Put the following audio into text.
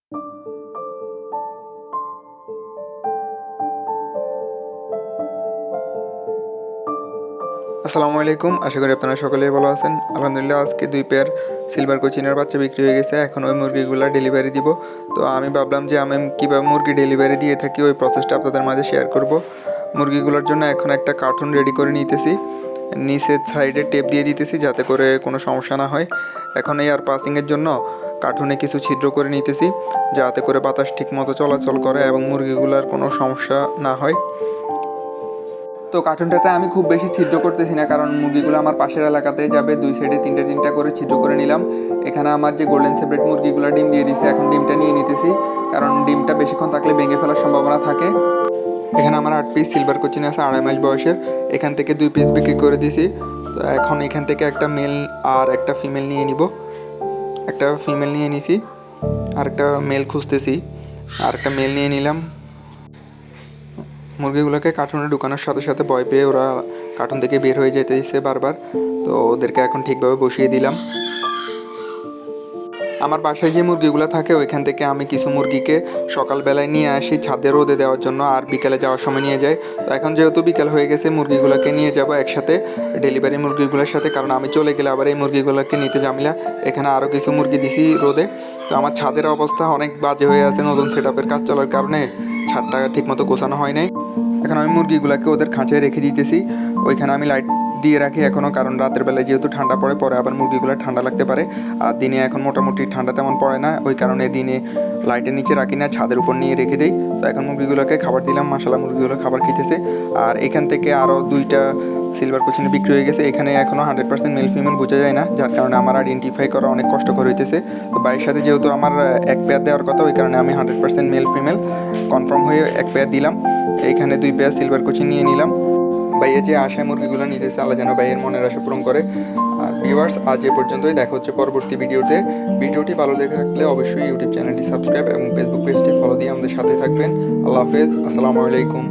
আসসালামু আলাইকুম, আশা করি আপনারা সকলেই ভালো আছেন। আলহামদুলিল্লাহ, আজকে 2 পেয়ার সিলভার কোচিনের বাচ্চা বিক্রি হয়ে গেছে। এখন ওই মুরগিগুলো ডেলিভারি দিব। তো আমি ভাবলাম যে আমি কীভাবে মুরগি ডেলিভারি দিয়ে থাকি ওই প্রসেসটা আপনাদের মাঝে শেয়ার করব। মুরগিগুলোর জন্য এখন একটা কার্টুন রেডি করে নিতেছি, নিচের সাইডে টেপ দিয়ে দিতেছি যাতে করে কোনো সমস্যা না হয়। এখন এয়ার পাসিংয়ের জন্য কার্টুনে কিছু ছিদ্র করে নিতেছি যাতে করে বাতাস ঠিকমতো চলাচল করে এবং মুরগিগুলোর কোনো সমস্যা না হয়। তো কার্টুনটাতে আমি খুব বেশি ছিদ্র করতেছি না, কারণ মুরগিগুলো আমার পাশের এলাকাতে যাবে। 2 সাইডে তিনটা করে ছিদ্র করে নিলাম। এখানে আমার যে গোল্ডেন সেপারেট মুরগিগুলো ডিম দিয়ে দিছে, এখন ডিমটা নিয়ে নিতেছি, কারণ ডিমটা বেশিক্ষণ থাকলে ভেঙে ফেলার সম্ভাবনা থাকে। এখানে আমার 8 পিস সিলভার কোচিন আছে 2.5 মাস বয়সের। এখান থেকে 2 পিস বিক্রি করে দিয়েছি। তো এখন এখান থেকে একটা মেল আর একটা ফিমেল নিয়ে নিব। একটা ফিমেল নিয়ে নিছি, আর একটা মেল খুঁজতেছি, আর একটা মেল নিয়ে নিলাম। মুরগিগুলোকে কার্টুনে ঢুকানোর সাথে সাথে ভয় পেয়ে ওরা কার্টুন থেকে বের হয়ে যেতেছে বারবার। তো ওদেরকে এখন ঠিকভাবে বসিয়ে দিলাম। আমার বাসায় যে মুরগিগুলো থাকে ওইখান থেকে আমি কিছু মুরগিকে সকালবেলায় নিয়ে আসি ছাদে রোদে দেওয়ার জন্য, আর বিকেলে যাওয়ার সময় নিয়ে যাই। তো এখন যেহেতু বিকেল হয়ে গেছে, মুরগিগুলোকে নিয়ে যাব একসাথে ডেলিভারি মুরগিগুলোর সাথে, কারণ আমি চলে গেলে আবার এই মুরগিগুলোকে নিতে ঝামেলা। এখানে আরও কিছু মুরগি দিছি রোদে। তো আমার ছাদের অবস্থা অনেক বাজে হয়ে আছে, নতুন সেট আপের কাজ চলার কারণে ছাদটা ঠিকমতো গোছানো হয় নাই। এখন আমি মুরগিগুলোকে ওদের খাঁচায় রেখে দিতেছি। ওইখানে আমি লাইট দিয়ে রাখি এখনও, কারণ রাতের বেলায় যেহেতু ঠান্ডা পড়ে, পরে আবার মুরগিগুলো ঠান্ডা লাগতে পারে। আর দিনে এখন মোটামুটি ঠান্ডা তেমন পড়ে না, ওই কারণে দিনে লাইটের নিচে রাখি না, ছাদের উপর নিয়ে রেখে দিই। তো এখন মুরগিগুলোকে খাবার দিলাম, মাশাআল্লাহ মুরগিগুলো খাবার খেতেছে। আর এখান থেকে আরও 2টা সিলভার কোচিনে বিক্রি হয়ে গেছে। এখানে এখনও 100% মেল ফিমেল বোঝা যায় না, যার কারণে আমার আইডেন্টিফাই করা অনেক কষ্টকর হইতেছে। তো ভাইয়ের সাথে যেহেতু আমার এক পেয়ার দেওয়ার কথা, ওই কারণে আমি 100% মেল ফিমেল কনফার্ম হয়ে এক পেয়ার দিলাম। এইখানে 2 পেয়ার সিলভার কোচিন নিয়ে নিলাম। ভাইয়া যে আশায় মুরগিগুলো নিতেছে, আল্লাহ যেন ভাইয়ের মনের আশা পূরণ করে। আর ভিউয়ার্স, আজ এ পর্যন্তই। দেখা হচ্ছে পরবর্তী ভিডিওতে। ভিডিওটি ভালো লেগে থাকলে অবশ্যই ইউটিউব চ্যানেলটি সাবস্ক্রাইব এবং ফেসবুক পেজটি ফলো দিয়ে আমাদের সাথে থাকবেন। আল্লাহ হাফেজ, আসসালামু আলাইকুম।